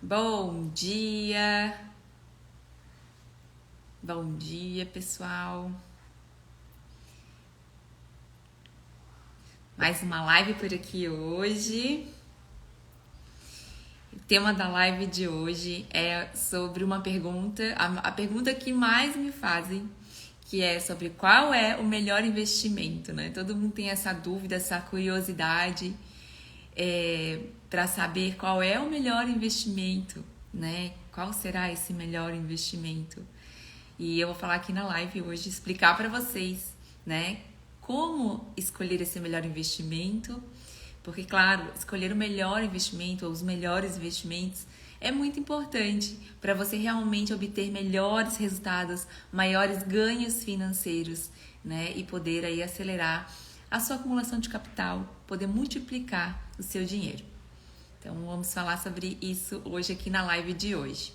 Bom dia pessoal. Mais uma live por aqui hoje. O tema da live de hoje é sobre uma pergunta, a pergunta que mais me fazem, que é sobre qual é o melhor investimento, né? Todo mundo tem essa dúvida, essa curiosidade para saber qual é o melhor investimento, né? Qual será esse melhor investimento? E eu vou falar aqui na live hoje, explicar para vocês, né? Como escolher esse melhor investimento, porque, claro, escolher o melhor investimento ou os melhores investimentos é muito importante para você realmente obter melhores resultados, maiores ganhos financeiros, né? E poder aí acelerar a sua acumulação de capital, poder multiplicar o seu dinheiro. Então, vamos falar sobre isso hoje aqui na live de hoje.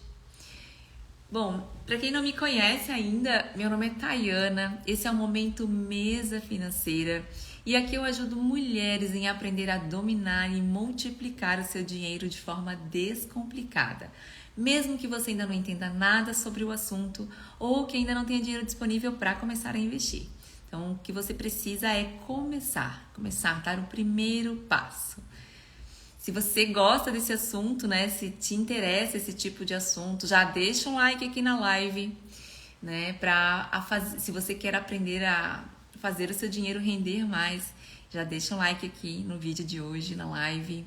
Bom, para quem não me conhece ainda, meu nome é Tayana, esse é o Momento Mesa Financeira e aqui eu ajudo mulheres em aprender a dominar e multiplicar o seu dinheiro de forma descomplicada, mesmo que você ainda não entenda nada sobre o assunto ou que ainda não tenha dinheiro disponível para começar a investir. Então, o que você precisa é começar, dar o primeiro passo. Se você gosta desse assunto, né, se te interessa esse tipo de assunto, já deixa um like aqui na live, né, se você quer aprender a fazer o seu dinheiro render mais, já deixa um like aqui no vídeo de hoje, na live.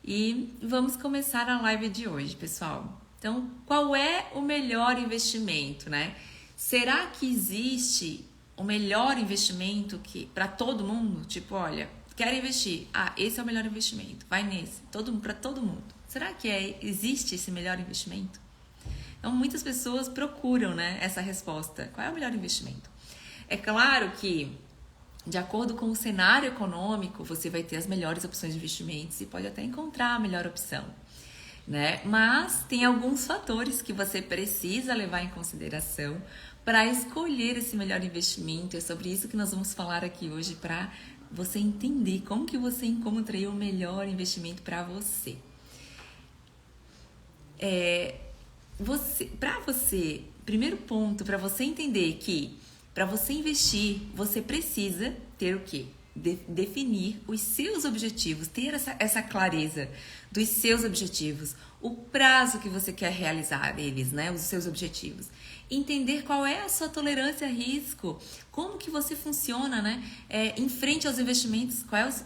E vamos começar a live de hoje, pessoal. Então, qual é o melhor investimento, né? Será que existe o melhor investimento para todo mundo? Tipo, olha, quero investir. Esse é o melhor investimento. Vai nesse. Para todo mundo. Será que existe esse melhor investimento? Então, muitas pessoas procuram, né, essa resposta. Qual é o melhor investimento? É claro que, de acordo com o cenário econômico, você vai ter as melhores opções de investimentos e pode até encontrar a melhor opção, né? Mas tem alguns fatores que você precisa levar em consideração para escolher esse melhor investimento. É sobre isso que nós vamos falar aqui hoje, para você entender como que você encontra aí o melhor investimento para você. Primeiro ponto, para você entender que para você investir, você precisa ter o quê? Definir os seus objetivos, ter essa clareza dos seus objetivos, o prazo que você quer realizar eles, né? Os seus objetivos. Entender qual é a sua tolerância a risco, como que você funciona, né? Em frente aos investimentos,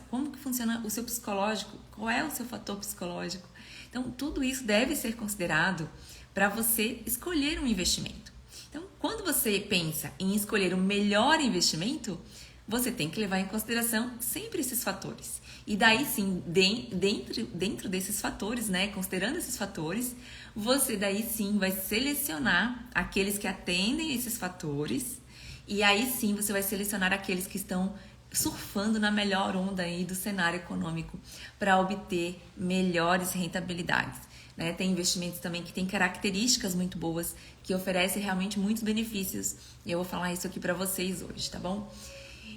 como que funciona o seu psicológico, qual é o seu fator psicológico. Então, tudo isso deve ser considerado para você escolher um investimento. Então, quando você pensa em escolher o melhor investimento, você tem que levar em consideração sempre esses fatores. E daí sim, dentro desses fatores, né, considerando esses fatores, você daí sim vai selecionar aqueles que atendem esses fatores, e aí sim você vai selecionar aqueles que estão surfando na melhor onda aí do cenário econômico para obter melhores rentabilidades, né? Tem investimentos também que têm características muito boas, que oferecem realmente muitos benefícios, e eu vou falar isso aqui para vocês hoje, tá bom?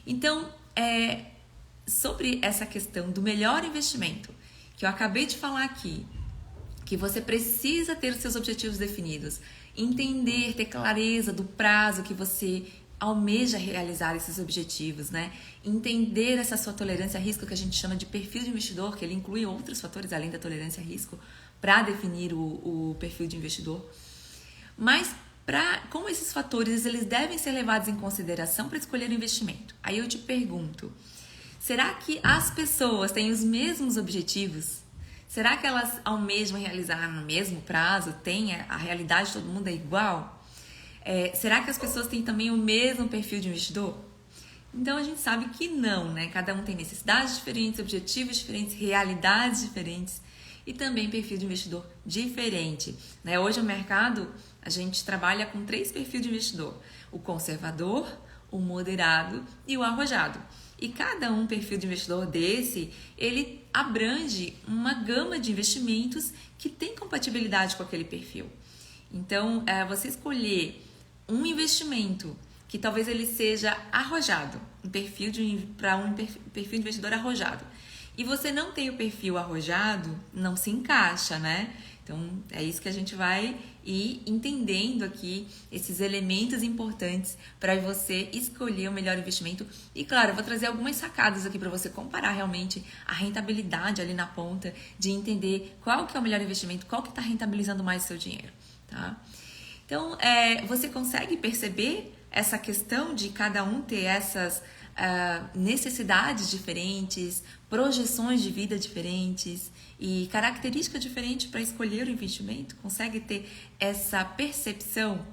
Então, sobre essa questão do melhor investimento, que eu acabei de falar aqui, que você precisa ter os seus objetivos definidos, entender, ter clareza do prazo que você almeja realizar esses objetivos, né? Entender essa sua tolerância a risco, que a gente chama de perfil de investidor, que ele inclui outros fatores além da tolerância a risco, para definir o perfil de investidor. Mas como esses fatores eles devem ser levados em consideração para escolher o investimento? Aí eu te pergunto, será que as pessoas têm os mesmos objetivos? Será que elas almejam realizar no mesmo prazo? A realidade de todo mundo é igual? Será que as pessoas têm também o mesmo perfil de investidor? Então a gente sabe que não, né? Cada um tem necessidades diferentes, objetivos diferentes, realidades diferentes e também perfil de investidor diferente, né? Hoje no mercado a gente trabalha com 3 perfis de investidor: o conservador, o moderado e o arrojado. E cada perfil de investidor desse, ele abrange uma gama de investimentos que tem compatibilidade com aquele perfil. Então, você escolher um investimento que talvez ele seja arrojado, perfil de investidor arrojado, e você não tem o perfil arrojado, não se encaixa, né? Então, é isso que a gente vai ir entendendo aqui, esses elementos importantes para você escolher o melhor investimento. E, claro, eu vou trazer algumas sacadas aqui para você comparar realmente a rentabilidade ali na ponta, de entender qual que é o melhor investimento, qual que está rentabilizando mais o seu dinheiro, tá? Então, você consegue perceber essa questão de cada um ter essas necessidades diferentes, projeções de vida diferentes e características diferentes para escolher o investimento? Consegue ter essa percepção?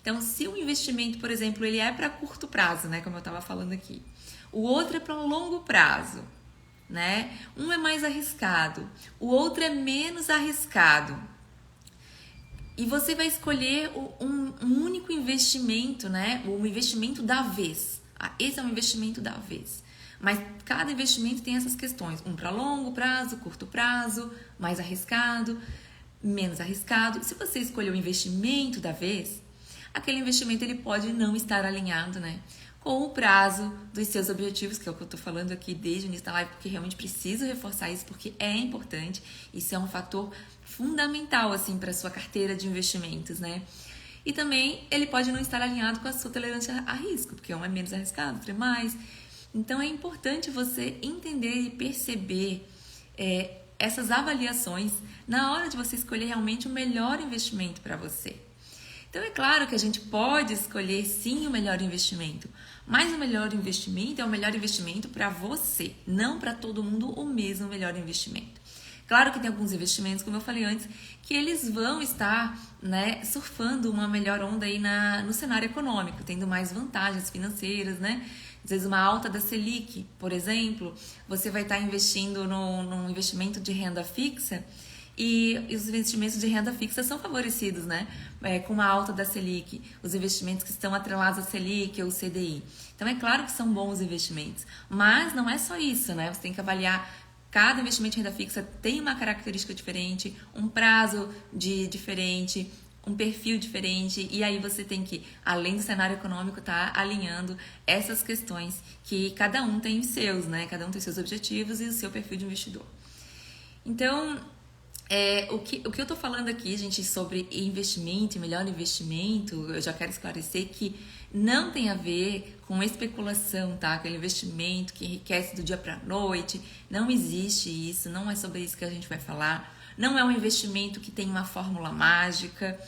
Então, se o investimento, por exemplo, ele é para curto prazo, né, como eu estava falando aqui, o outro é para um longo prazo, né? Um é mais arriscado, o outro é menos arriscado. E você vai escolher um único investimento, né? O investimento da vez. Esse é um investimento da vez. Mas cada investimento tem essas questões. Um para longo prazo, curto prazo, mais arriscado, menos arriscado. Se você escolher o investimento da vez, aquele investimento ele pode não estar alinhado, né, com o prazo dos seus objetivos, que é o que eu estou falando aqui desde o início da live, porque realmente preciso reforçar isso, porque é importante. Isso é um fator fundamental, assim, para a sua carteira de investimentos, né? E também ele pode não estar alinhado com a sua tolerância a risco, porque um é menos arriscado, outro é mais. Então, é importante você entender e perceber essas avaliações na hora de você escolher realmente o melhor investimento para você. Então, é claro que a gente pode escolher, sim, o melhor investimento, mas o melhor investimento é o melhor investimento para você, não para todo mundo o mesmo melhor investimento. Claro que tem alguns investimentos, como eu falei antes, que eles vão estar, né, surfando uma melhor onda aí no cenário econômico, tendo mais vantagens financeiras, né? Às vezes uma alta da Selic, por exemplo, você vai estar investindo num investimento de renda fixa e os investimentos de renda fixa são favorecidos, né? Com uma alta da Selic, os investimentos que estão atrelados à Selic ou CDI. Então, é claro que são bons investimentos, mas não é só isso, né? Você tem que avaliar. Cada investimento de renda fixa tem uma característica diferente, um prazo diferente, um perfil diferente, e aí você tem que, além do cenário econômico, estar alinhando essas questões que cada um tem os seus, né? Cada um tem os seus objetivos e o seu perfil de investidor. Então, o que eu tô falando aqui, gente, sobre investimento e melhor investimento, eu já quero esclarecer que não tem a ver com especulação, tá? Aquele investimento que enriquece do dia para a noite. Não existe isso, não é sobre isso que a gente vai falar. Não é um investimento que tem uma fórmula mágica.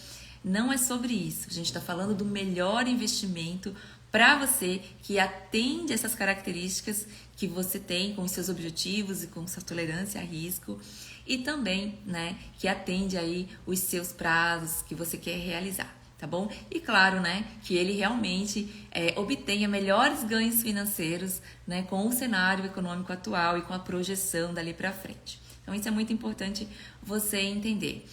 Não é sobre isso. A gente está falando do melhor investimento para você que atende essas características que você tem com os seus objetivos e com sua tolerância a risco. E também, né, que atende aí os seus prazos que você quer realizar. Tá bom? E claro, né, que ele realmente obtenha melhores ganhos financeiros, né, com o cenário econômico atual e com a projeção dali para frente. Então, isso é muito importante você entender.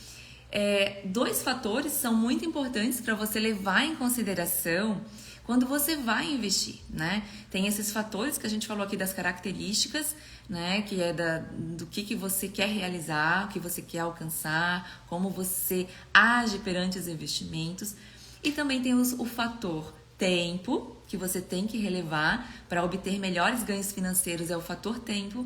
Dois fatores são muito importantes para você levar em consideração quando você vai investir, né? Tem esses fatores que a gente falou aqui das características, né? Que é do que você quer realizar, o que você quer alcançar, como você age perante os investimentos. E também tem o fator tempo, que você tem que relevar para obter melhores ganhos financeiros, é o fator tempo.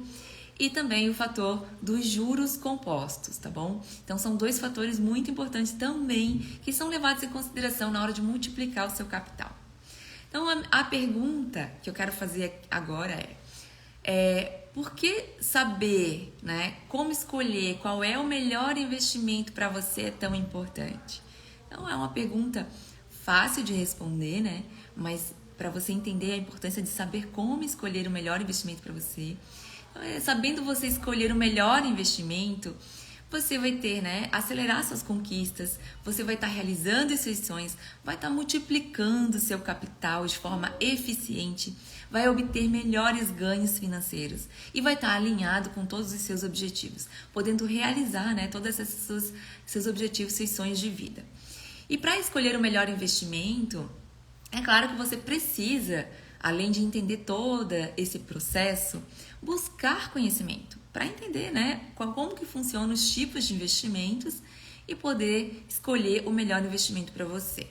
E também o fator dos juros compostos, tá bom? Então, são dois fatores muito importantes também que são levados em consideração na hora de multiplicar o seu capital. Então, a pergunta que eu quero fazer agora por que saber, né, como escolher qual é o melhor investimento para você é tão importante? Então, é uma pergunta fácil de responder, né? Mas para você entender a importância de saber como escolher o melhor investimento para você. Então, sabendo você escolher o melhor investimento, você vai ter, né, acelerar suas conquistas, você vai estar realizando esses sonhos, vai estar multiplicando seu capital de forma eficiente, vai obter melhores ganhos financeiros e vai estar alinhado com todos os seus objetivos, podendo realizar, né, todos esses seus objetivos, seus sonhos de vida. E para escolher o melhor investimento, é claro que você precisa, além de entender todo esse processo, buscar conhecimento para entender, né, como que funcionam os tipos de investimentos e poder escolher o melhor investimento para você.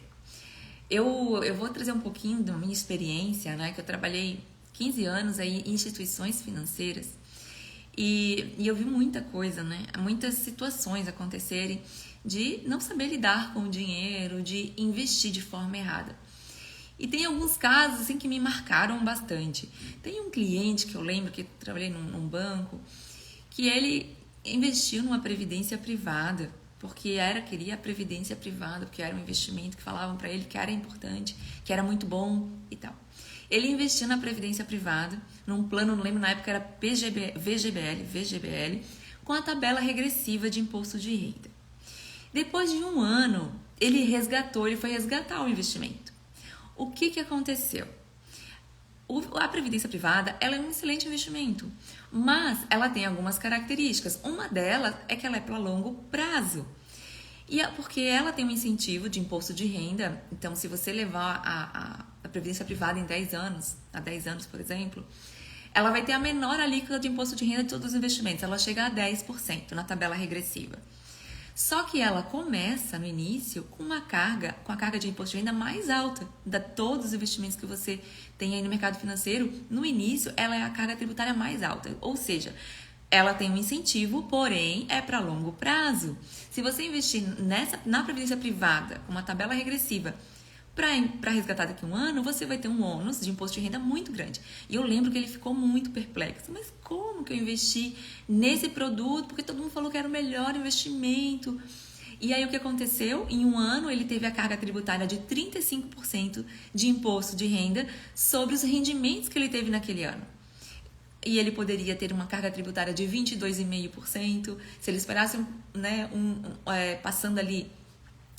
Eu vou trazer um pouquinho da minha experiência, né, que eu trabalhei 15 anos aí em instituições financeiras E eu vi muita coisa, né? Muitas situações acontecerem de não saber lidar com o dinheiro, de investir de forma errada. E tem alguns casos assim que me marcaram bastante. Tem um cliente que eu lembro que trabalhei num banco, que ele investiu numa previdência privada, porque queria a previdência privada, porque era um investimento que falavam para ele que era importante, que era muito bom e tal. Ele investiu na previdência privada, num plano, não lembro na época era VGBL, com a tabela regressiva de imposto de renda. Depois de um ano, ele foi resgatar o investimento. O que aconteceu? A previdência privada, ela é um excelente investimento, mas ela tem algumas características. Uma delas é que ela é para longo prazo. E porque ela tem um incentivo de imposto de renda, então se você levar a previdência privada em 10 anos, há 10 anos, por exemplo, ela vai ter a menor alíquota de imposto de renda de todos os investimentos, ela chega a 10% na tabela regressiva. Só que ela começa no início com a carga de imposto de renda mais alta de todos os investimentos que você tem aí no mercado financeiro. No início, ela é a carga tributária mais alta, ou seja, ela tem um incentivo, porém é para longo prazo. Se você investir na previdência privada, com uma tabela regressiva, para resgatar daqui a um ano, você vai ter um ônus de imposto de renda muito grande. E eu lembro que ele ficou muito perplexo. Mas como que eu investi nesse produto? Porque todo mundo falou que era o melhor investimento. E aí o que aconteceu? Em um ano ele teve a carga tributária de 35% de imposto de renda sobre os rendimentos que ele teve naquele ano. E ele poderia ter uma carga tributária de 22,5%. Se ele esperasse, né, passando ali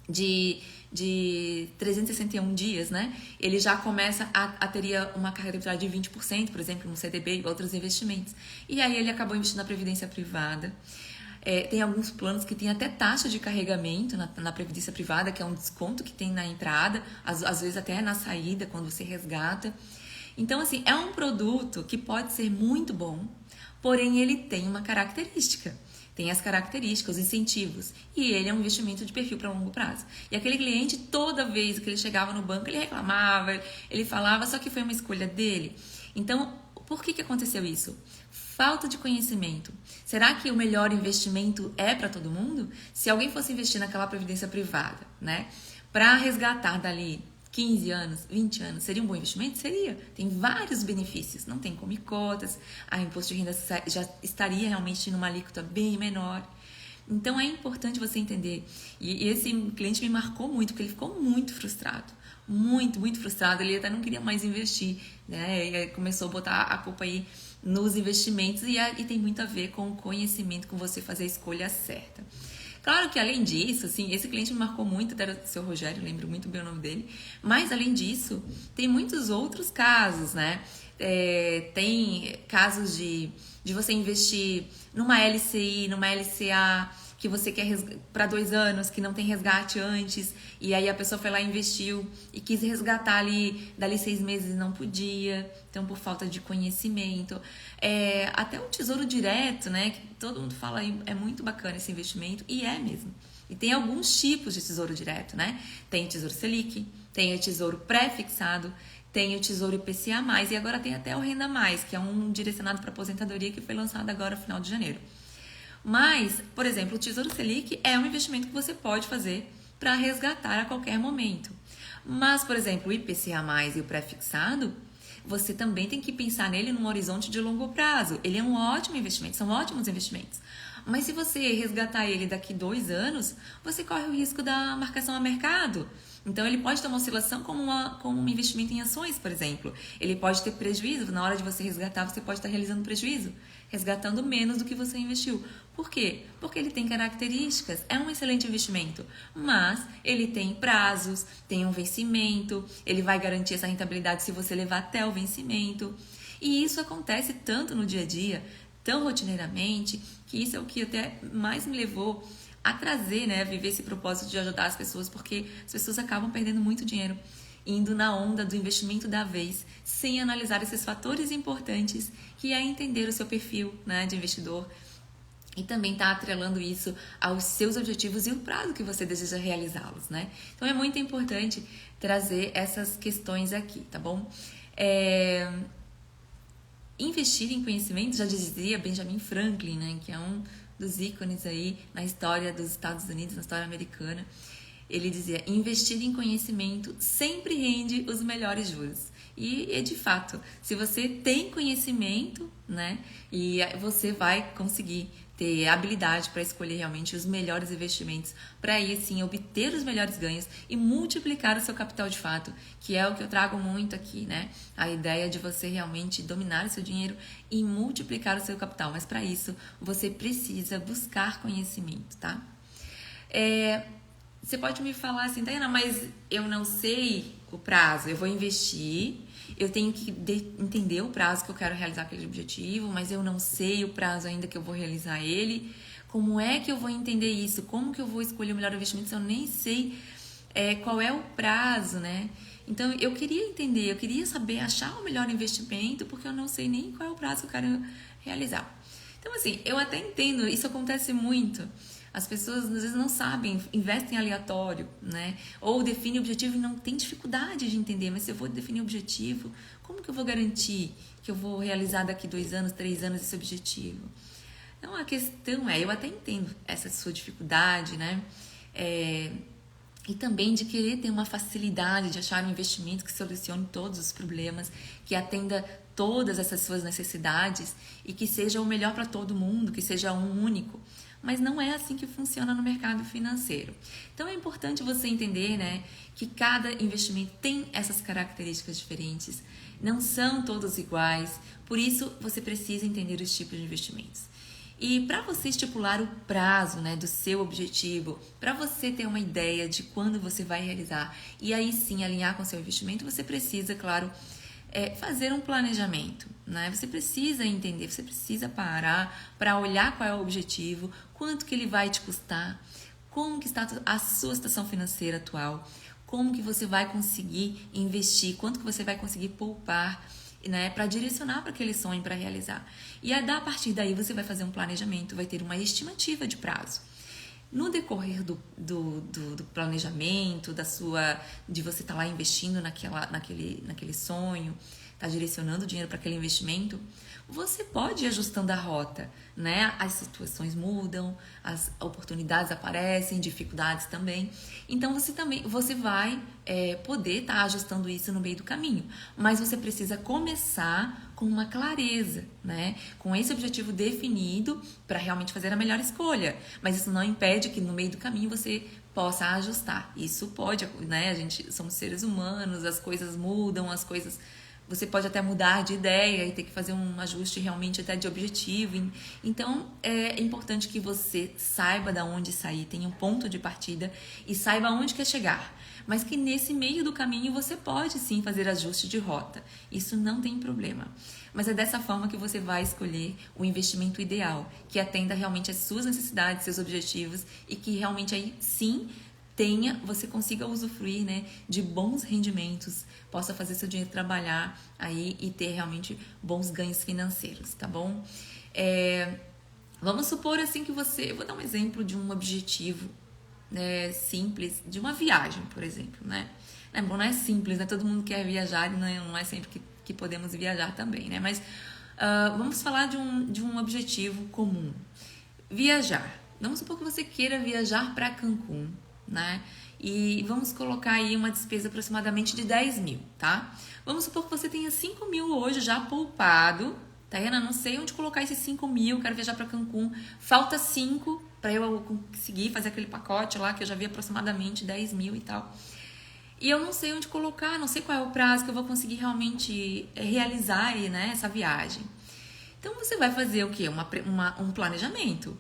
de 361 dias, né? Ele já começa teria uma carga tributária de 20%, por exemplo, no CDB e outros investimentos. E aí ele acabou investindo na previdência privada. Tem alguns planos que tem até taxa de carregamento na previdência privada, que é um desconto que tem na entrada, às vezes até na saída, quando você resgata. Então, assim, é um produto que pode ser muito bom, porém ele tem uma característica. Tem as características, os incentivos. E ele é um investimento de perfil para longo prazo. E aquele cliente, toda vez que ele chegava no banco, ele reclamava, ele falava, só que foi uma escolha dele. Então, por que aconteceu isso? Falta de conhecimento. Será que o melhor investimento é para todo mundo? Se alguém fosse investir naquela previdência privada, né, para resgatar dali 15 anos, 20 anos, seria um bom investimento? Seria. Tem vários benefícios. Não tem come cotas, a imposto de renda já estaria realmente numa alíquota bem menor. Então, é importante você entender. E esse cliente me marcou muito, porque ele ficou muito frustrado. Muito, muito frustrado. Ele até não queria mais investir, né? E começou a botar a culpa aí nos investimentos. E tem muito a ver com o conhecimento, com você fazer a escolha certa. Claro que além disso, assim, esse cliente me marcou muito, até era o seu Rogério, lembro muito bem o nome dele, mas além disso, tem muitos outros casos, né? Tem casos de você investir numa LCI, numa LCA, que você quer para 2 anos, que não tem resgate antes, e aí a pessoa foi lá e investiu e quis resgatar dali 6 meses e não podia, então por falta de conhecimento. Até o Tesouro Direto, né, que todo mundo fala aí, é muito bacana esse investimento, e é mesmo. E tem alguns tipos de Tesouro Direto, né? Tem o Tesouro Selic, tem o Tesouro Pré-fixado, tem o Tesouro IPCA+, e agora tem até o Renda Mais, que é um direcionado para aposentadoria que foi lançado agora no final de janeiro. Mas, por exemplo, o Tesouro Selic é um investimento que você pode fazer para resgatar a qualquer momento. Mas, por exemplo, o IPCA+, e o pré-fixado, você também tem que pensar nele num horizonte de longo prazo. Ele é um ótimo investimento, são ótimos investimentos. Mas se você resgatar ele daqui 2 anos, você corre o risco da marcação a mercado. Então, ele pode ter uma oscilação como um investimento em ações, por exemplo. Ele pode ter prejuízo. Na hora de você resgatar, você pode estar realizando prejuízo, resgatando menos do que você investiu. Por quê? Porque ele tem características. É um excelente investimento, mas ele tem prazos, tem um vencimento, ele vai garantir essa rentabilidade se você levar até o vencimento. E isso acontece tanto no dia a dia, tão rotineiramente, que isso é o que até mais me levou a trazer, né, a viver esse propósito de ajudar as pessoas, porque as pessoas acabam perdendo muito dinheiro indo na onda do investimento da vez, sem analisar esses fatores importantes, que é entender o seu perfil, né, de investidor, e também tá atrelando isso aos seus objetivos e o prazo que você deseja realizá-los, né? Então é muito importante trazer essas questões aqui, tá bom? investir em conhecimento, já dizia Benjamin Franklin, né, que é um dos ícones aí na história dos Estados Unidos, na história americana. Ele dizia: investir em conhecimento sempre rende os melhores juros. E de fato, se você tem conhecimento, né, e você vai conseguir ter habilidade para escolher realmente os melhores investimentos, para aí sim obter os melhores ganhos e multiplicar o seu capital de fato, que é o que eu trago muito aqui, né? A ideia de você realmente dominar o seu dinheiro e multiplicar o seu capital. Mas para isso, você precisa buscar conhecimento, tá? Você pode me falar assim, Dayana, mas eu não sei o prazo, eu vou investir, eu tenho que entender o prazo que eu quero realizar aquele objetivo, mas eu não sei o prazo ainda que eu vou realizar ele. Como é que eu vou entender isso? Como que eu vou escolher o melhor investimento se eu nem sei qual é o prazo, né? Então, eu queria entender, eu queria saber achar o melhor investimento, porque eu não sei nem qual é o prazo que eu quero realizar. Então, assim, eu até entendo, isso acontece muito. As pessoas às vezes não sabem, investem aleatório, né? Ou definem objetivo e não tem dificuldade de entender. Mas se eu vou definir objetivo, como que eu vou garantir que eu vou realizar daqui 2 anos, 3 anos esse objetivo? Então a questão eu até entendo essa sua dificuldade, né? E também de querer ter uma facilidade de achar um investimento que solucione todos os problemas, que atenda todas essas suas necessidades e que seja o melhor para todo mundo, que seja um único. Mas não é assim que funciona no mercado financeiro. Então é importante você entender, né, que cada investimento tem essas características diferentes, não são todos iguais, por isso você precisa entender os tipos de investimentos. E para você estipular o prazo, né, do seu objetivo, para você ter uma ideia de quando você vai realizar e aí sim alinhar com o seu investimento, você precisa, claro, fazer um planejamento, né? Você precisa entender, você precisa parar para olhar qual é o objetivo, quanto que ele vai te custar, como que está a sua situação financeira atual, como que você vai conseguir investir, quanto que você vai conseguir poupar, né, para direcionar para aquele sonho, para realizar. E a partir daí você vai fazer um planejamento, vai ter uma estimativa de prazo. No decorrer do planejamento, de você estar lá investindo naquele sonho, tá direcionando o dinheiro para aquele investimento, você pode ir ajustando a rota, né? As situações mudam, as oportunidades aparecem, dificuldades também. Então você vai poder estar ajustando isso no meio do caminho, mas você precisa começar com uma clareza, né? Com esse objetivo definido para realmente fazer a melhor escolha. Mas isso não impede que no meio do caminho você possa ajustar. Isso pode, né? Somos seres humanos, as coisas mudam, você pode até mudar de ideia e ter que fazer um ajuste realmente até de objetivo. Então, é importante que você saiba de onde sair, tenha um ponto de partida e saiba onde quer chegar. Mas que nesse meio do caminho você pode sim fazer ajuste de rota. Isso não tem problema. Mas é dessa forma que você vai escolher o investimento ideal, que atenda realmente às suas necessidades, seus objetivos e que realmente aí sim você consiga usufruir, né, de bons rendimentos, possa fazer seu dinheiro trabalhar aí e ter realmente bons ganhos financeiros, tá bom? Vamos supor assim que eu vou dar um exemplo de um objetivo simples, de uma viagem, por exemplo, né? Não é simples, né? Todo mundo quer viajar e não é sempre que podemos viajar também, né? Mas vamos falar de um objetivo comum. Viajar. Vamos supor que você queira viajar para Cancún, né? E vamos colocar aí uma despesa aproximadamente de 10 mil, tá? Vamos supor que você tenha 5 mil hoje já poupado. Tayana, não sei onde colocar esses 5 mil, quero viajar para Cancún. Falta 5 para eu conseguir fazer aquele pacote lá que eu já vi aproximadamente 10 mil e tal. E eu não sei onde colocar, não sei qual é o prazo que eu vou conseguir realmente realizar aí, né, essa viagem. Então você vai fazer o quê? Um planejamento.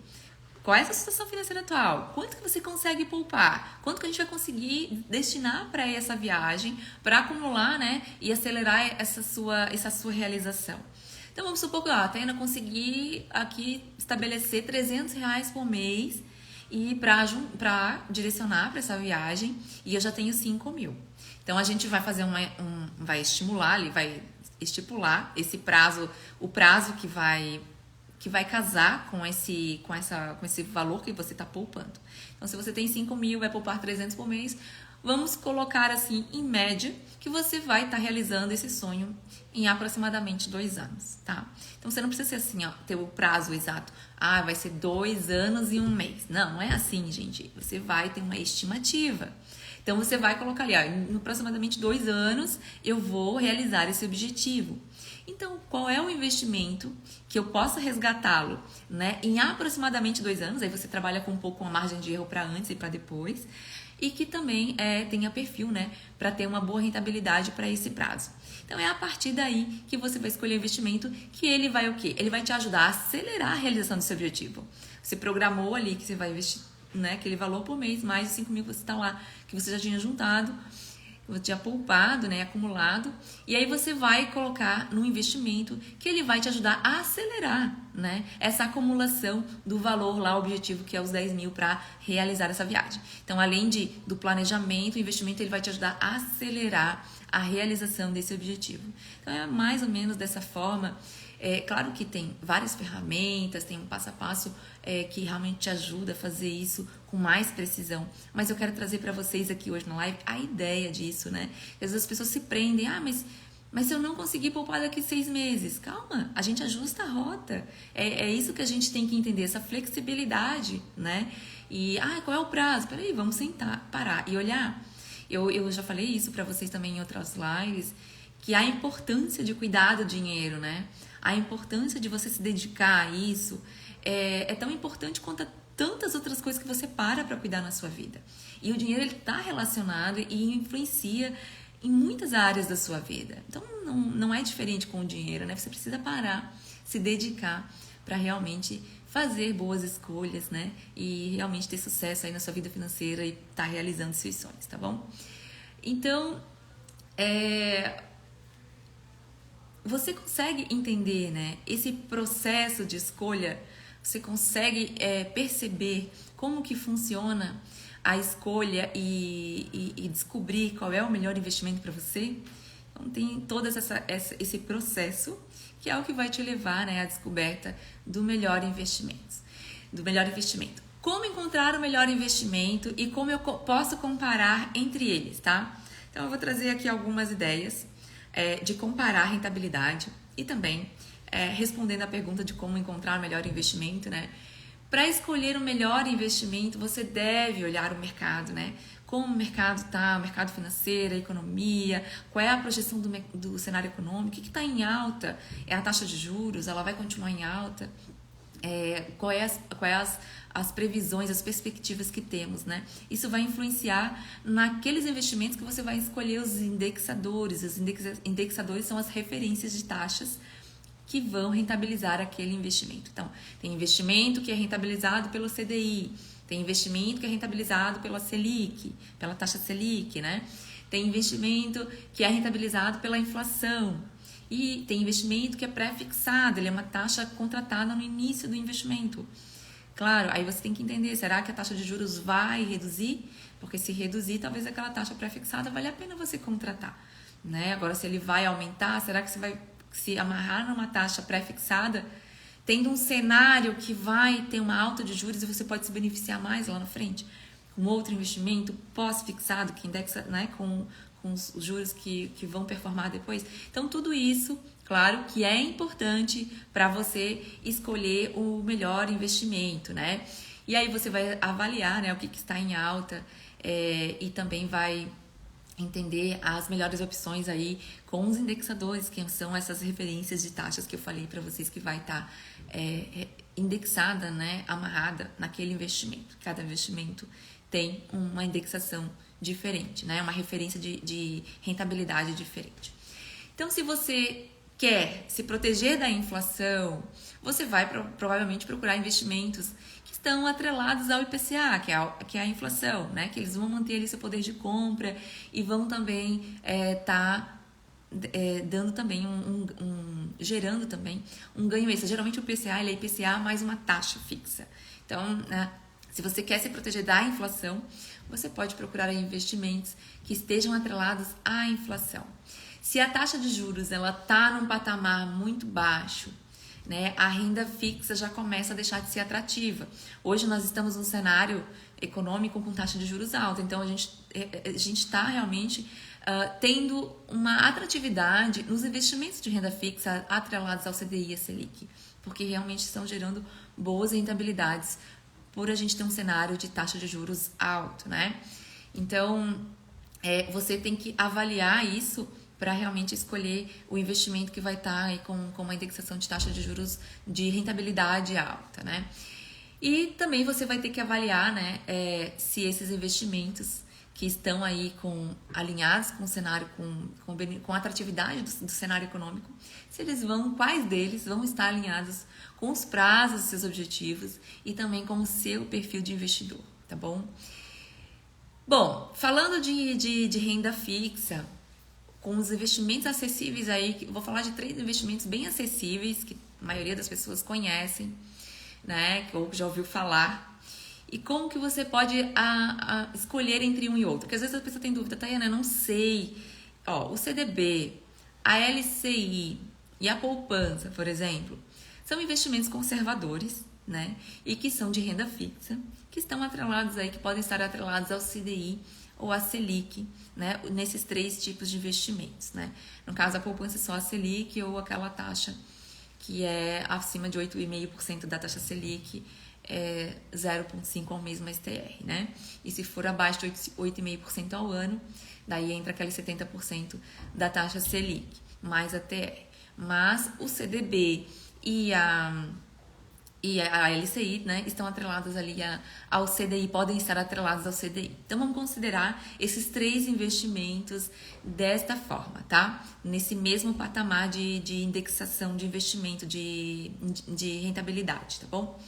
Qual é a sua situação financeira atual? Quanto que você consegue poupar? Quanto que a gente vai conseguir destinar para essa viagem, para acumular, né, e acelerar essa sua realização? Então, vamos supor que a Tayana conseguir aqui estabelecer R$300 por mês e para direcionar para essa viagem e eu já tenho 5 mil. Então, a gente vai fazer vai estimular, vai estipular esse prazo, o prazo que vai casar com esse valor que você está poupando. Então, se você tem 5 mil, vai poupar 300 por mês, vamos colocar assim, em média, que você vai estar realizando esse sonho em aproximadamente 2 anos, tá? Então, você não precisa ser assim, ó, ter o prazo exato. Ah, vai ser 2 anos e 1 mês. Não é assim, gente. Você vai ter uma estimativa. Então, você vai colocar ali, ó, em aproximadamente 2 anos, eu vou realizar esse objetivo. Então, qual é o investimento que eu possa resgatá-lo, né, em aproximadamente 2 anos? Aí você trabalha com um pouco uma margem de erro para antes e para depois. E que também tenha perfil, né, para ter uma boa rentabilidade para esse prazo. Então, é a partir daí que você vai escolher o investimento que ele vai o quê? Ele vai te ajudar a acelerar a realização do seu objetivo. Você programou ali que você vai investir, né, aquele valor por mês, mais de 5 mil que você está lá, que você já tinha juntado, que você tinha poupado, né, acumulado, e aí você vai colocar no investimento que ele vai te ajudar a acelerar, né, essa acumulação do valor lá, o objetivo que é os 10 mil para realizar essa viagem. Então, além do planejamento, o investimento ele vai te ajudar a acelerar a realização desse objetivo. Então, é mais ou menos dessa forma. Claro que tem várias ferramentas, tem um passo a passo que realmente te ajuda a fazer isso com mais precisão. Mas eu quero trazer para vocês aqui hoje na live a ideia disso, né? Às vezes as pessoas se prendem, mas se eu não conseguir poupar daqui 6 meses, calma, a gente ajusta a rota. É isso que a gente tem que entender, essa flexibilidade, né? E, qual é o prazo? Peraí, vamos sentar, parar e olhar. Eu já falei isso para vocês também em outras lives, que a importância de cuidar do dinheiro, né? A importância de você se dedicar a isso é tão importante quanto a tantas outras coisas que você para cuidar na sua vida. E o dinheiro está relacionado e influencia em muitas áreas da sua vida. Então, não é diferente com o dinheiro, né? Você precisa parar, se dedicar para realmente fazer boas escolhas, né? E realmente ter sucesso aí na sua vida financeira e estar realizando seus sonhos, tá bom? Então, você consegue entender, né, esse processo de escolha? Você consegue perceber como que funciona a escolha e descobrir qual é o melhor investimento para você? Então, tem todo esse processo que é o que vai te levar, né, à descoberta do melhor investimento. Como encontrar o melhor investimento e como eu posso comparar entre eles, tá? Então, eu vou trazer aqui algumas ideias de comparar a rentabilidade e também respondendo a pergunta de como encontrar o melhor investimento, né? Para escolher o melhor investimento, você deve olhar o mercado, né? Como o mercado está, o mercado financeiro, a economia, qual é a projeção do cenário econômico, o que está em alta? É a taxa de juros, ela vai continuar em alta? Quais as previsões, as perspectivas que temos, né? Isso vai influenciar naqueles investimentos que você vai escolher os indexadores. Os indexadores são as referências de taxas que vão rentabilizar aquele investimento. Então, tem investimento que é rentabilizado pelo CDI, tem investimento que é rentabilizado pela Selic, pela taxa Selic, né? Tem investimento que é rentabilizado pela inflação. E tem investimento que é pré-fixado, ele é uma taxa contratada no início do investimento. Claro, aí você tem que entender, será que a taxa de juros vai reduzir? Porque se reduzir, talvez aquela taxa pré-fixada vale a pena você contratar, né? Agora, se ele vai aumentar, será que você vai se amarrar numa taxa pré-fixada, tendo um cenário que vai ter uma alta de juros e você pode se beneficiar mais lá na frente? Um outro investimento pós-fixado que indexa, né, com os juros que vão performar depois. Então, tudo isso, claro, que é importante para você escolher o melhor investimento, né? E aí você vai avaliar, né, o que está em alta e também vai entender as melhores opções aí com os indexadores, que são essas referências de taxas que eu falei para vocês que vai estar indexada, né, amarrada naquele investimento. Cada investimento tem uma indexação diferente, né, uma referência de rentabilidade diferente. Então, se você quer se proteger da inflação, você vai provavelmente procurar investimentos que estão atrelados ao IPCA, que é a inflação, né? Que eles vão manter ali seu poder de compra e vão também dando também gerando também um ganho extra. Geralmente o IPCA ele é IPCA mais uma taxa fixa. Então, né, se você quer se proteger da inflação, você pode procurar investimentos que estejam atrelados à inflação. Se a taxa de juros ela está num patamar muito baixo, né, a renda fixa já começa a deixar de ser atrativa. Hoje nós estamos num cenário econômico com taxa de juros alta, então a gente está realmente tendo uma atratividade nos investimentos de renda fixa atrelados ao CDI e a Selic, porque realmente estão gerando boas rentabilidades por a gente ter um cenário de taxa de juros alto, né? Então, você tem que avaliar isso para realmente escolher o investimento que vai estar aí com uma indexação de taxa de juros de rentabilidade alta, né? E também você vai ter que avaliar, né, se esses investimentos que estão aí alinhados com o cenário, com a atratividade do cenário econômico, quais deles vão estar alinhados com os prazos dos seus objetivos e também com o seu perfil de investidor, tá bom? Bom, falando de renda fixa, com os investimentos acessíveis aí, vou falar de 3 investimentos bem acessíveis, que a maioria das pessoas conhecem, né, ou já ouviu falar. E como que você pode escolher entre um e outro? Porque às vezes a pessoa tem dúvida, Tayana, eu não sei. Ó, o CDB, a LCI e a poupança, por exemplo, são investimentos conservadores, né? E que são de renda fixa, que estão atrelados aí, que podem estar atrelados ao CDI ou à Selic, né? Nesses 3 tipos de investimentos, né? No caso, a poupança é só a Selic ou aquela taxa que é acima de 8,5% da taxa Selic, 0,5% ao mês mais TR, né? E se for abaixo de 8,5% ao ano, daí entra aquele 70% da taxa Selic, mais a TR. Mas o CDB e a LCI, né, estão atreladas ali ao CDI, podem estar atreladas ao CDI. Então, vamos considerar esses 3 investimentos desta forma, tá? Nesse mesmo patamar de indexação de investimento, de rentabilidade, tá bom?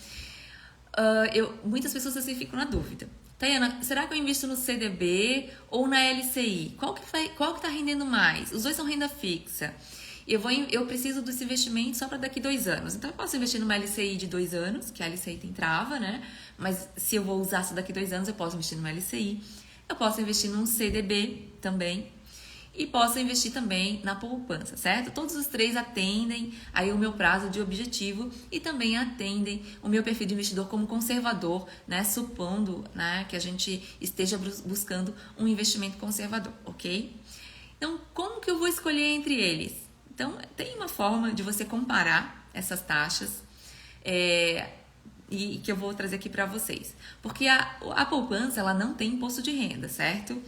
Muitas pessoas assim ficam na dúvida. Tayana, será que eu invisto no CDB ou na LCI? Qual que tá rendendo mais? Os dois são renda fixa. Eu preciso desse investimento só para daqui 2 anos. Então, eu posso investir numa LCI de 2 anos, que a LCI tem trava, né? Mas se eu vou usar só daqui 2 anos, eu posso investir numa LCI. Eu posso investir num CDB também. E posso investir também na poupança, certo? Todos os 3 atendem aí o meu prazo de objetivo e também atendem o meu perfil de investidor como conservador, né? Supondo, né, que a gente esteja buscando um investimento conservador, ok? Então, como que eu vou escolher entre eles? Então, tem uma forma de você comparar essas taxas e que eu vou trazer aqui para vocês. Porque a poupança, ela não tem imposto de renda, certo?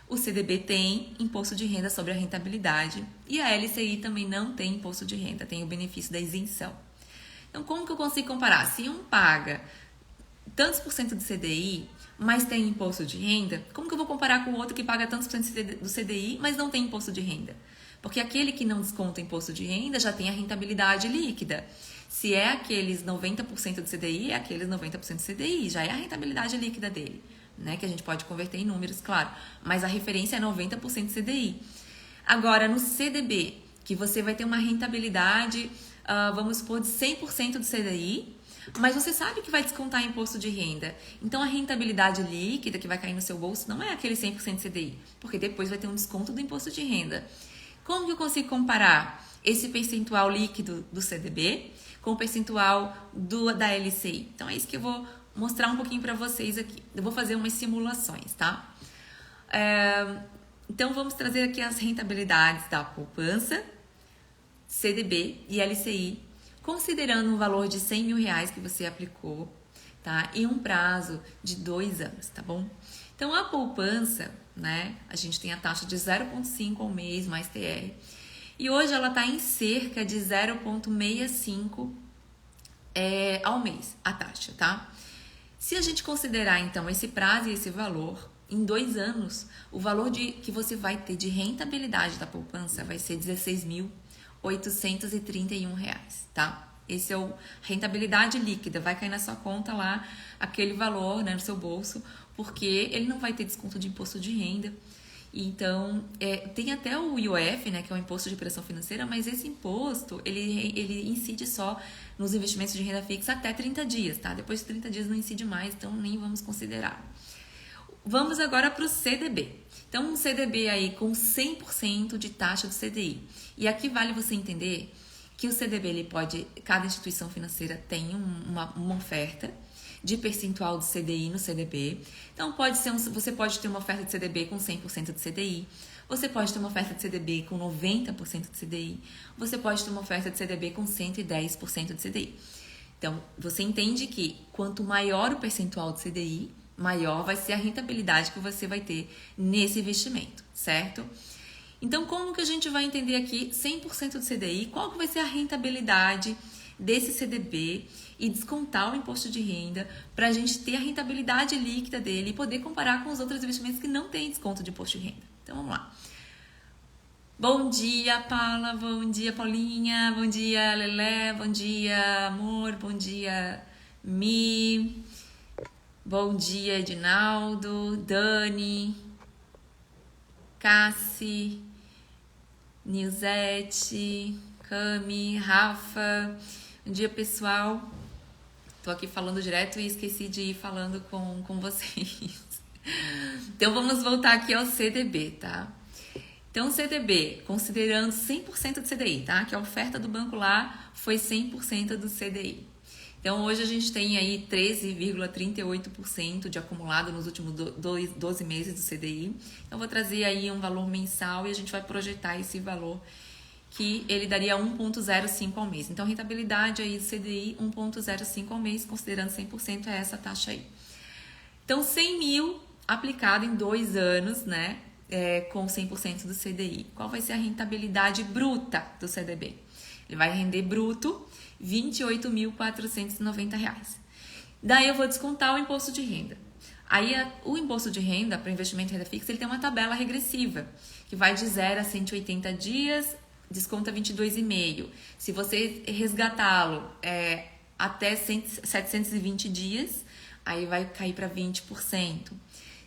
O CDB tem imposto de renda sobre a rentabilidade e a LCI também não tem imposto de renda, tem o benefício da isenção. Então, como que eu consigo comparar? Se um paga tantos por cento do CDI, mas tem imposto de renda, como que eu vou comparar com o outro que paga tantos por cento do CDI, mas não tem imposto de renda? Porque aquele que não desconta imposto de renda já tem a rentabilidade líquida. Se é aqueles 90% do CDI, é aqueles 90% do CDI, já é a rentabilidade líquida dele, né? Que a gente pode converter em números, claro, mas a referência é 90% CDI. Agora, no CDB, que você vai ter uma rentabilidade, vamos supor, de 100% do CDI, mas você sabe que vai descontar imposto de renda. Então, a rentabilidade líquida que vai cair no seu bolso não é aquele 100% CDI, porque depois vai ter um desconto do imposto de renda. Como que eu consigo comparar esse percentual líquido do CDB com o percentual da LCI? Então, é isso que eu vou mostrar um pouquinho para vocês aqui. Eu vou fazer umas simulações, tá? Então, vamos trazer aqui as rentabilidades da poupança, CDB e LCI, considerando um valor de R$100 mil que você aplicou, tá? E um prazo de 2 anos, tá bom? Então, a poupança, né? A gente tem a taxa de 0,5 ao mês mais TR. E hoje ela está em cerca de 0,65 ao mês, a taxa, tá? Se a gente considerar, então, esse prazo e esse valor, em 2 anos, o valor que você vai ter de rentabilidade da poupança vai ser R$16.831, tá? Esse é o rentabilidade líquida, vai cair na sua conta lá, aquele valor, né, no seu bolso, porque ele não vai ter desconto de imposto de renda. Então, tem até o IOF, né, que é o Imposto de Operação Financeira, mas esse imposto, ele incide só nos investimentos de renda fixa até 30 dias, tá? Depois de 30 dias não incide mais, então nem vamos considerar. Vamos agora para o CDB. Então, um CDB aí com 100% de taxa do CDI. E aqui vale você entender que o CDB, cada instituição financeira tem uma oferta de percentual do CDI no CDB. Então, você pode ter uma oferta de CDB com 100% de CDI, você pode ter uma oferta de CDB com 90% de CDI, você pode ter uma oferta de CDB com 110% de CDI. Então, você entende que quanto maior o percentual de CDI, maior vai ser a rentabilidade que você vai ter nesse investimento, certo? Então, como que a gente vai entender aqui 100% do CDI, qual que vai ser a rentabilidade desse CDB e descontar o imposto de renda para a gente ter a rentabilidade líquida dele e poder comparar com os outros investimentos que não têm desconto de imposto de renda. Então, vamos lá. Bom dia, Paula. Bom dia, Paulinha. Bom dia, Lelé. Bom dia, amor. Bom dia, Mi. Bom dia, Edinaldo, Dani, Cassi, Nilzete, Cami, Rafa. Bom dia, pessoal. Tô aqui falando direto e esqueci de ir falando com vocês. Então, vamos voltar aqui ao CDB, tá? Então, o CDB, considerando 100% do CDI, tá? Que a oferta do banco lá foi 100% do CDI. Então, hoje a gente tem aí 13,38% de acumulado nos últimos 12 meses do CDI. Então, eu vou trazer aí um valor mensal e a gente vai projetar esse valor que ele daria 1,05 ao mês. Então, rentabilidade aí do CDI, 1,05 ao mês, considerando 100% é essa taxa aí. Então, 100 mil aplicado em 2 anos, né? Com 100% do CDI. Qual vai ser a rentabilidade bruta do CDB? Ele vai render bruto R$ 28.490. Daí eu vou descontar o imposto de renda. Aí o imposto de renda para investimento em renda fixa, ele tem uma tabela regressiva, que vai de 0 a 180 dias, desconta 22,5. Se você resgatá-lo até 720 dias, aí vai cair para 20%.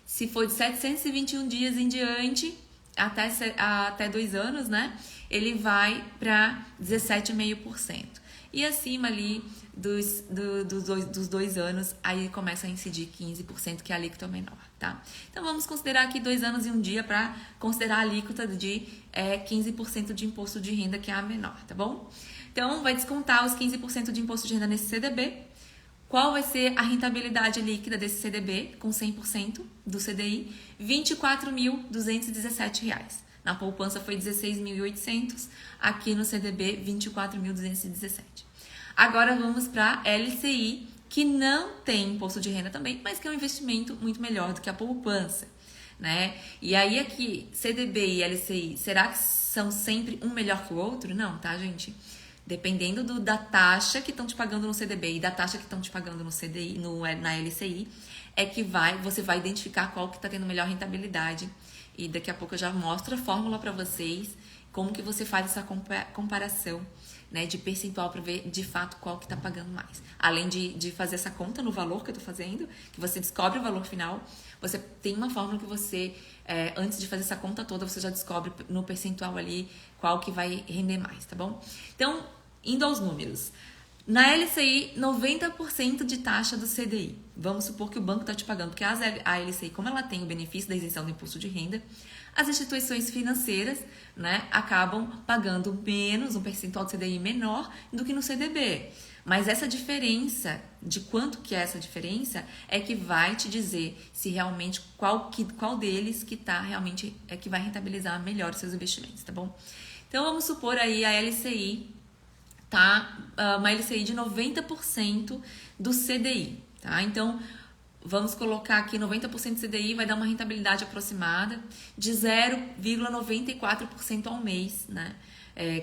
Se for de 721 dias em diante, até 2 anos, né? Ele vai para 17,5%. E acima ali dos 2 anos, aí começa a incidir 15%, que é a alíquota menor, tá? Então, vamos considerar aqui 2 anos e 1 dia para considerar a alíquota de 15% de imposto de renda, que é a menor, tá bom? Então, vai descontar os 15% de imposto de renda nesse CDB. Qual vai ser a rentabilidade líquida desse CDB com 100% do CDI? R$ 24.217. Na poupança foi 16.800, aqui no CDB 24.217. Agora vamos para a LCI, que não tem imposto de renda também, mas que é um investimento muito melhor do que a poupança, né? E aí aqui, CDB e LCI, será que são sempre um melhor que o outro? Não, tá, gente? Dependendo da taxa que estão te pagando no CDB e da taxa que estão te pagando no CDI, na LCI, é que você vai identificar qual que está tendo melhor rentabilidade. E daqui a pouco eu já mostro a fórmula para vocês, como que você faz essa comparação, né, de percentual para ver de fato qual que está pagando mais. Além de fazer essa conta no valor que eu estou fazendo, que você descobre o valor final, você tem uma fórmula que você, antes de fazer essa conta toda, você já descobre no percentual ali qual que vai render mais, tá bom? Então, indo aos números. Na LCI, 90% de taxa do CDI. Vamos supor que o banco está te pagando, porque a LCI, como ela tem o benefício da isenção do imposto de renda, as instituições financeiras, né, acabam pagando menos, um percentual de CDI menor do que no CDB. Mas essa diferença, de quanto que é essa diferença, é que vai te dizer se realmente qual deles que tá realmente que vai rentabilizar melhor os seus investimentos, tá bom? Então vamos supor aí a LCI, tá? Uma LCI de 90% do CDI, tá? Então, vamos colocar aqui 90% do CDI, vai dar uma rentabilidade aproximada de 0,94% ao mês, né?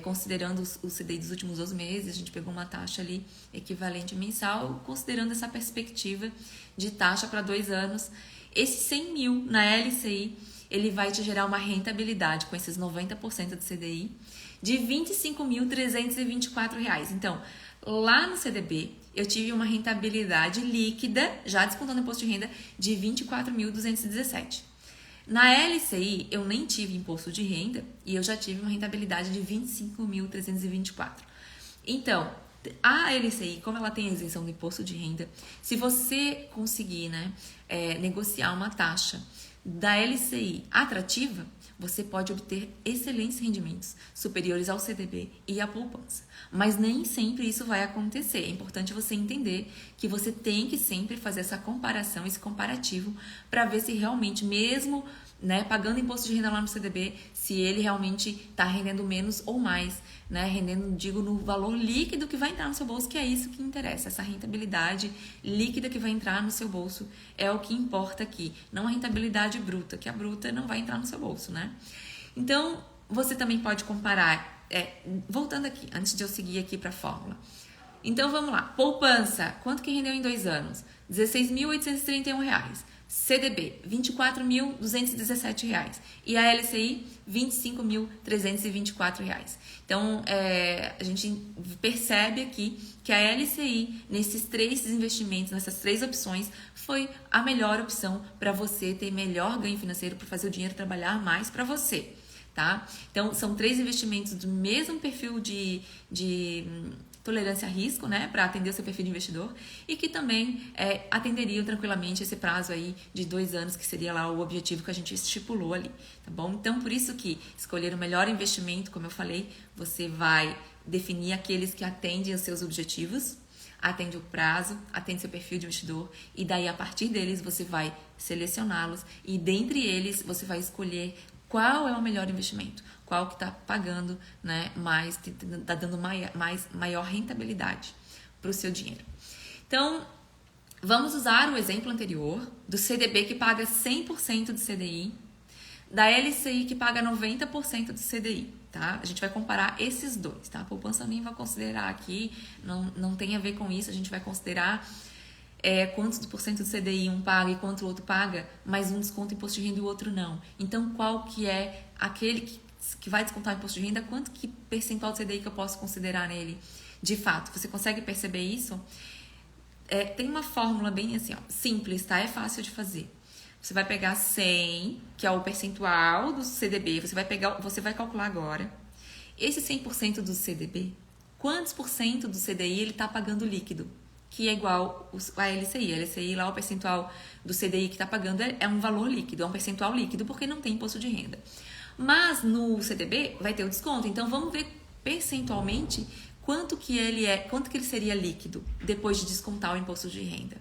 Considerando o CDI dos últimos 12 meses, a gente pegou uma taxa ali equivalente mensal, considerando essa perspectiva de taxa para 2 anos. Esse 100 mil na LCI, ele vai te gerar uma rentabilidade com esses 90% do CDI de R$ 25.324. Então, lá no CDB, eu tive uma rentabilidade líquida, já descontando o imposto de renda, de R$ 24.217. Na LCI, eu nem tive imposto de renda e eu já tive uma rentabilidade de R$ 25.324. Então, a LCI, como ela tem a isenção do imposto de renda, se você conseguir, né, negociar uma taxa da LCI atrativa, você pode obter excelentes rendimentos, superiores ao CDB e à poupança. Mas nem sempre isso vai acontecer. É importante você entender que você tem que sempre fazer essa comparação, esse comparativo, para ver se realmente, mesmo pagando imposto de renda lá no CDB, se ele realmente está rendendo menos ou mais, rendendo, digo, no valor líquido que vai entrar no seu bolso, que é isso que interessa. Essa rentabilidade líquida que vai entrar no seu bolso é o que importa aqui, não a rentabilidade bruta, que a bruta não vai entrar no seu bolso, Então, você também pode comparar, voltando aqui, antes de eu seguir aqui para a fórmula. Então, vamos lá. Poupança, quanto que rendeu em 2 anos? R$ 16.831. CDB, R$ 24.217. E a LCI, R$ 25.324. Então, a gente percebe aqui que a LCI, nesses 3 investimentos, nessas 3 opções, foi a melhor opção para você ter melhor ganho financeiro, para fazer o dinheiro trabalhar mais para você, tá? Então, são 3 investimentos do mesmo perfil de tolerância a risco, para atender o seu perfil de investidor, e que também atenderiam tranquilamente esse prazo aí de 2 anos, que seria lá o objetivo que a gente estipulou ali, tá bom? Então, por isso que escolher o melhor investimento, como eu falei, você vai definir aqueles que atendem aos seus objetivos, atende o prazo, atende seu perfil de investidor, e daí a partir deles você vai selecioná-los, e dentre eles você vai escolher qual é o melhor investimento, qual que está pagando mais, está dando maior rentabilidade para o seu dinheiro. Então, vamos usar o exemplo anterior do CDB que paga 100% do CDI, da LCI que paga 90% do CDI, tá? A gente vai comparar esses dois, tá? A poupança nem vai considerar aqui, não tem a ver com isso, a gente vai considerar quantos por cento do CDI um paga e quanto o outro paga, mas um desconta imposto de renda e o outro não. Então, qual que é aquele que vai descontar o imposto de renda, quanto que percentual do CDI que eu posso considerar nele de fato? Você consegue perceber isso? Tem uma fórmula bem assim, simples, tá? É fácil de fazer. Você vai pegar 100, que é o percentual do CDB, você vai calcular agora. Esse 100% do CDB, quantos por cento do CDI ele está pagando líquido? Que é igual a LCI. A LCI lá, o percentual do CDI que está pagando é um valor líquido, é um percentual líquido, porque não tem imposto de renda. Mas no CDB vai ter o desconto, então vamos ver percentualmente quanto que ele seria líquido depois de descontar o imposto de renda.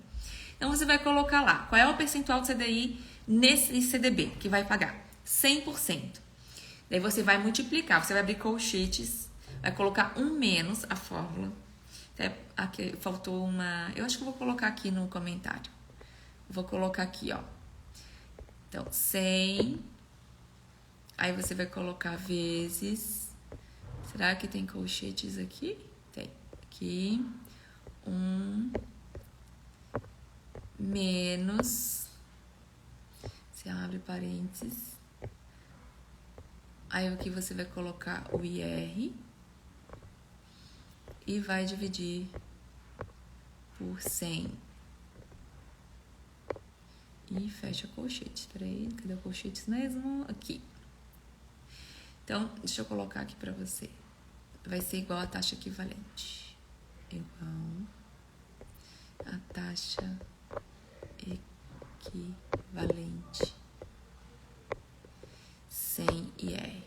Então você vai colocar lá, qual é o percentual do CDI nesse CDB que vai pagar? 100%. Daí você vai multiplicar, você vai abrir colchetes, vai colocar 1 menos a fórmula. Até aqui faltou uma... Eu acho que eu vou colocar aqui no comentário. Vou colocar aqui, Então, 100... Aí você vai colocar vezes... Será que tem colchetes aqui? Tem. Aqui. 1 menos... Você abre parênteses. Aí aqui você vai colocar o IR... E vai dividir por 100. E fecha colchetes. Espera aí, cadê o colchetes mesmo? Aqui. Então, deixa eu colocar aqui para você. Vai ser igual a taxa equivalente. Igual a taxa equivalente. 100 IR.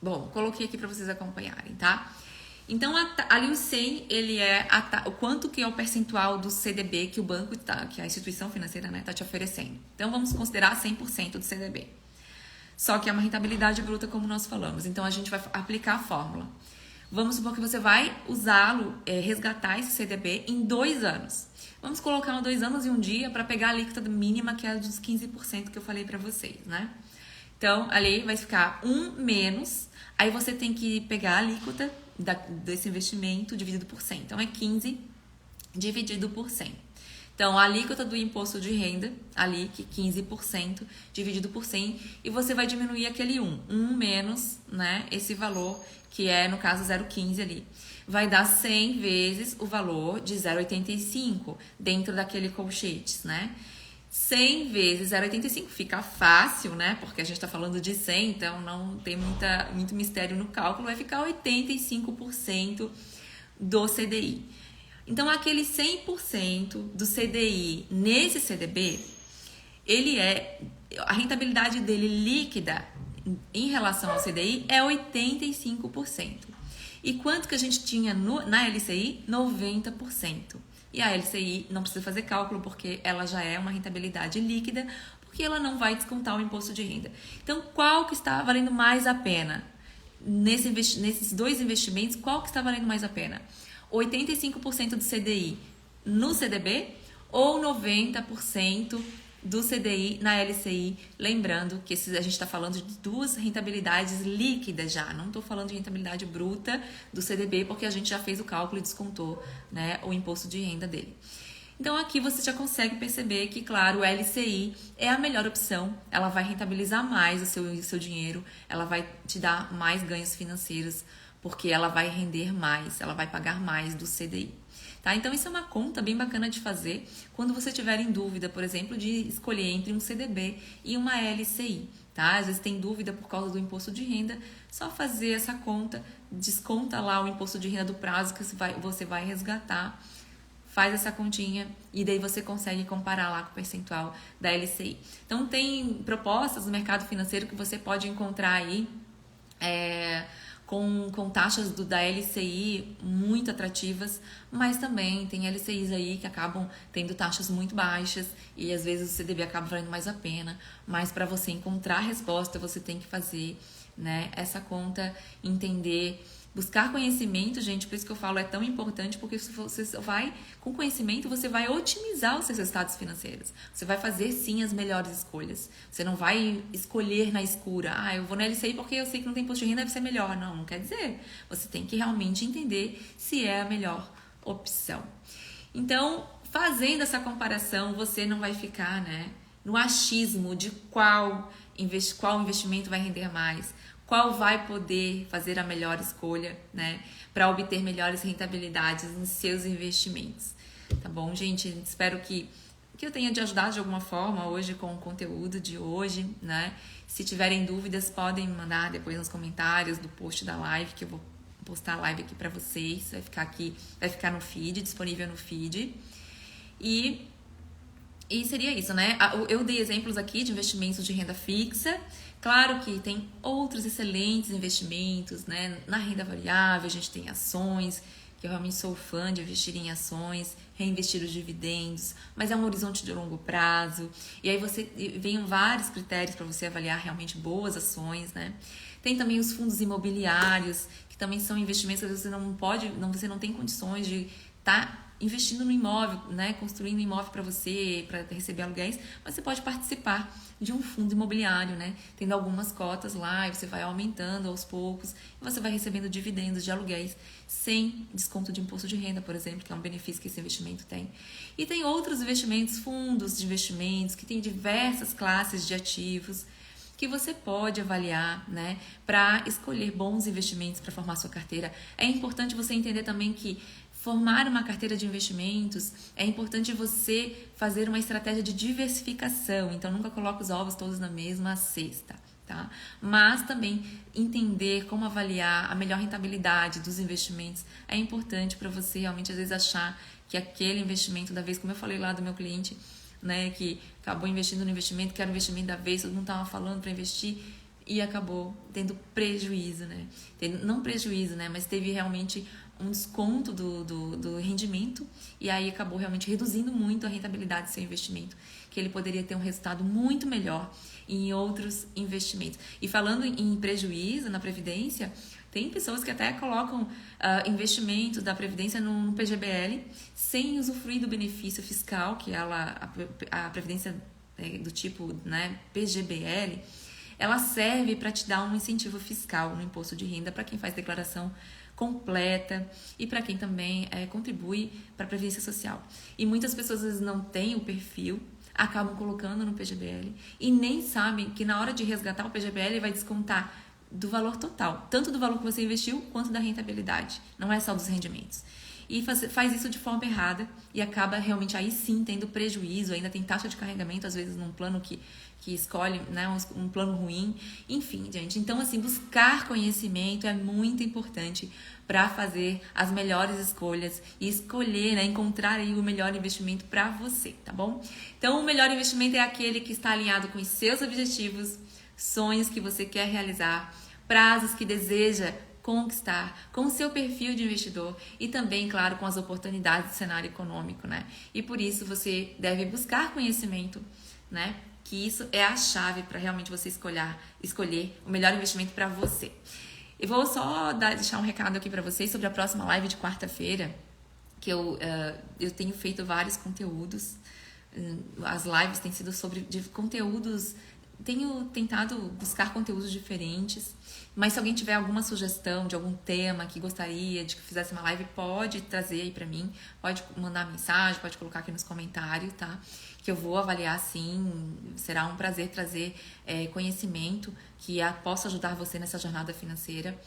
Bom, coloquei aqui para vocês acompanharem, tá? Então, ali o 100, ele é o quanto que é o percentual do CDB que o banco, que a instituição financeira, tá te oferecendo. Então, vamos considerar 100% do CDB. Só que é uma rentabilidade bruta, como nós falamos. Então, a gente vai aplicar a fórmula. Vamos supor que você vai usá-lo, resgatar esse CDB em 2 anos. Vamos colocar 2 anos e 1 dia para pegar a alíquota mínima, que é dos 15% que eu falei para vocês, Então, ali vai ficar 1 menos... Aí você tem que pegar a alíquota desse investimento dividido por 100. Então, é 15 dividido por 100. Então, a alíquota do imposto de renda, ali, que 15% dividido por 100. E você vai diminuir aquele 1. 1 menos, esse valor, que é, no caso, 0,15 ali. Vai dar 100 vezes o valor de 0,85 dentro daquele colchetes, 100 vezes 0,85 fica fácil, porque a gente está falando de 100, então não tem muito mistério no cálculo, vai ficar 85% do CDI. Então, aquele 100% do CDI nesse CDB, a rentabilidade dele líquida em relação ao CDI é 85%. E quanto que a gente tinha na LCI? 90%. E a LCI não precisa fazer cálculo porque ela já é uma rentabilidade líquida, porque ela não vai descontar o imposto de renda. Então, qual que está valendo mais a pena? Nesses dois investimentos, qual que está valendo mais a pena? 85% do CDI no CDB ou 90% do CDI na LCI? Lembrando que a gente está falando de duas rentabilidades líquidas já, não estou falando de rentabilidade bruta do CDB, porque a gente já fez o cálculo e descontou, né, o imposto de renda dele. Então aqui você já consegue perceber que, claro, o LCI é a melhor opção, ela vai rentabilizar mais o seu dinheiro, ela vai te dar mais ganhos financeiros, porque ela vai render mais, ela vai pagar mais do CDI. Tá? Então isso é uma conta bem bacana de fazer quando você tiver em dúvida, por exemplo, de escolher entre um CDB e uma LCI. Tá? Às vezes tem dúvida por causa do imposto de renda, só fazer essa conta, desconta lá o imposto de renda do prazo que você vai resgatar, faz essa continha e daí você consegue comparar lá com o percentual da LCI. Então tem propostas no mercado financeiro que você pode encontrar aí com taxas da LCI muito atrativas, mas também tem LCIs aí que acabam tendo taxas muito baixas e às vezes o CDB acaba valendo mais a pena, mas para você encontrar a resposta você tem que fazer, né, essa conta, entender, buscar conhecimento, gente, por isso que eu falo é tão importante, porque se você com conhecimento, você vai otimizar os seus resultados financeiros. Você vai fazer, sim, as melhores escolhas. Você não vai escolher na escura. Eu vou na LCI porque eu sei que não tem imposto de renda, deve ser melhor. Não quer dizer. Você tem que realmente entender se é a melhor opção. Então, fazendo essa comparação, você não vai ficar, né, no achismo de qual investimento vai render mais, qual vai poder fazer a melhor escolha, né, para obter melhores rentabilidades nos seus investimentos. Tá bom, gente? Espero que eu tenha te ajudado de alguma forma hoje com o conteúdo de hoje, né? Se tiverem dúvidas, podem mandar depois nos comentários do post da live, que eu vou postar a live aqui para vocês. Vai ficar no feed, disponível no feed. E seria isso, né? Eu dei exemplos aqui de investimentos de renda fixa. Claro que tem outros excelentes investimentos, né? Na renda variável a gente tem ações, que eu realmente sou fã de investir em ações, reinvestir os dividendos, mas é um horizonte de longo prazo. E aí vem vários critérios para você avaliar realmente boas ações, né? Tem também os fundos imobiliários, que também são investimentos que você você não tem condições de estar investindo no imóvel, né, construindo um imóvel para você, para receber aluguéis, mas você pode participar de um fundo imobiliário, né, tendo algumas cotas lá, e você vai aumentando aos poucos, e você vai recebendo dividendos de aluguéis sem desconto de imposto de renda, por exemplo, que é um benefício que esse investimento tem. E tem outros investimentos, fundos de investimentos, que tem diversas classes de ativos, que você pode avaliar, né, para escolher bons investimentos para formar sua carteira. É importante você entender também que formar uma carteira de investimentos é importante você fazer uma estratégia de diversificação. Então, nunca coloque os ovos todos na mesma cesta, tá? Mas também entender como avaliar a melhor rentabilidade dos investimentos é importante para você realmente, às vezes, achar que aquele investimento da vez, como eu falei lá do meu cliente, né, que acabou investindo no investimento, que era o investimento da vez, todo mundo estava falando para investir e acabou tendo prejuízo, né? Não prejuízo, né, mas teve realmente um desconto do rendimento e aí acabou realmente reduzindo muito a rentabilidade do seu investimento, que ele poderia ter um resultado muito melhor em outros investimentos. E falando em prejuízo na Previdência, tem pessoas que até colocam investimentos da Previdência no PGBL sem usufruir do benefício fiscal, que a Previdência do tipo, né, PGBL, ela serve para te dar um incentivo fiscal no imposto de renda para quem faz declaração completa e para quem também contribui para a Previdência Social. E muitas pessoas às vezes não têm o perfil, acabam colocando no PGBL e nem sabem que na hora de resgatar o PGBL vai descontar do valor total, tanto do valor que você investiu quanto da rentabilidade, não é só dos rendimentos. e faz isso de forma errada e acaba realmente aí sim tendo prejuízo, ainda tem taxa de carregamento às vezes num plano que escolhe, né, um plano ruim, enfim, gente. Então, assim, buscar conhecimento é muito importante para fazer as melhores escolhas e escolher, né, encontrar aí o melhor investimento para você, tá bom? Então, o melhor investimento é aquele que está alinhado com os seus objetivos, sonhos que você quer realizar, prazos que deseja conquistar, com o seu perfil de investidor e também, claro, com as oportunidades do cenário econômico, né? E por isso você deve buscar conhecimento, né? Que isso é a chave para realmente você escolher o melhor investimento para você. Eu vou só deixar um recado aqui para vocês sobre a próxima live de quarta-feira, que eu tenho feito vários conteúdos. As lives têm sido de conteúdos. Tenho tentado buscar conteúdos diferentes, mas se alguém tiver alguma sugestão de algum tema que gostaria de que fizesse uma live, pode trazer aí pra mim, pode mandar mensagem, pode colocar aqui nos comentários, tá? Que eu vou avaliar sim, será um prazer trazer conhecimento que possa ajudar você nessa jornada financeira.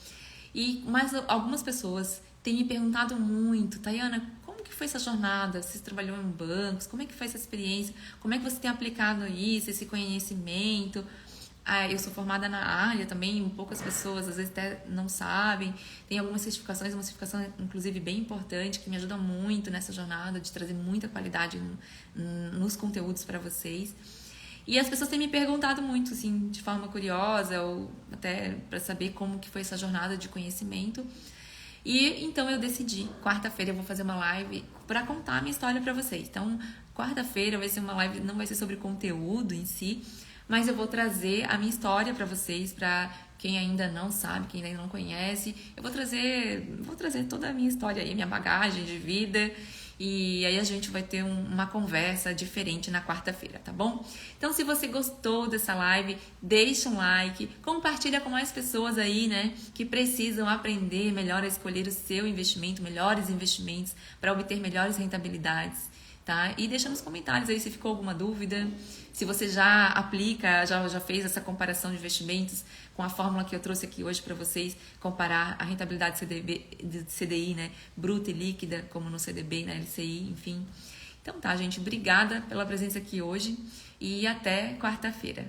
Mas algumas pessoas têm me perguntado muito, Tayana, como que foi essa jornada? Você trabalhou em bancos? Como é que foi essa experiência? Como é que você tem aplicado isso, esse conhecimento? Eu sou formada na área também, poucas pessoas às vezes até não sabem. Tem algumas certificações, uma certificação inclusive bem importante que me ajuda muito nessa jornada de trazer muita qualidade nos conteúdos para vocês. E as pessoas têm me perguntado muito, assim, de forma curiosa ou até para saber como que foi essa jornada de conhecimento. E então eu decidi, quarta-feira eu vou fazer uma live para contar a minha história para vocês. Então, quarta-feira vai ser uma live, não vai ser sobre conteúdo em si, mas eu vou trazer a minha história para vocês, para quem ainda não sabe, quem ainda não conhece. Eu vou trazer toda a minha história aí, minha bagagem de vida. E aí a gente vai ter uma conversa diferente na quarta-feira, tá bom? Então, se você gostou dessa live, deixa um like, compartilha com mais pessoas aí, né, que precisam aprender melhor a escolher o seu investimento, melhores investimentos para obter melhores rentabilidades, tá? E deixa nos comentários aí se ficou alguma dúvida, se você já aplica, já fez essa comparação de investimentos com a fórmula que eu trouxe aqui hoje para vocês, comparar a rentabilidade CDI, né, bruta e líquida, como no CDB, na LCI, enfim. Então tá, gente, obrigada pela presença aqui hoje e até quarta-feira.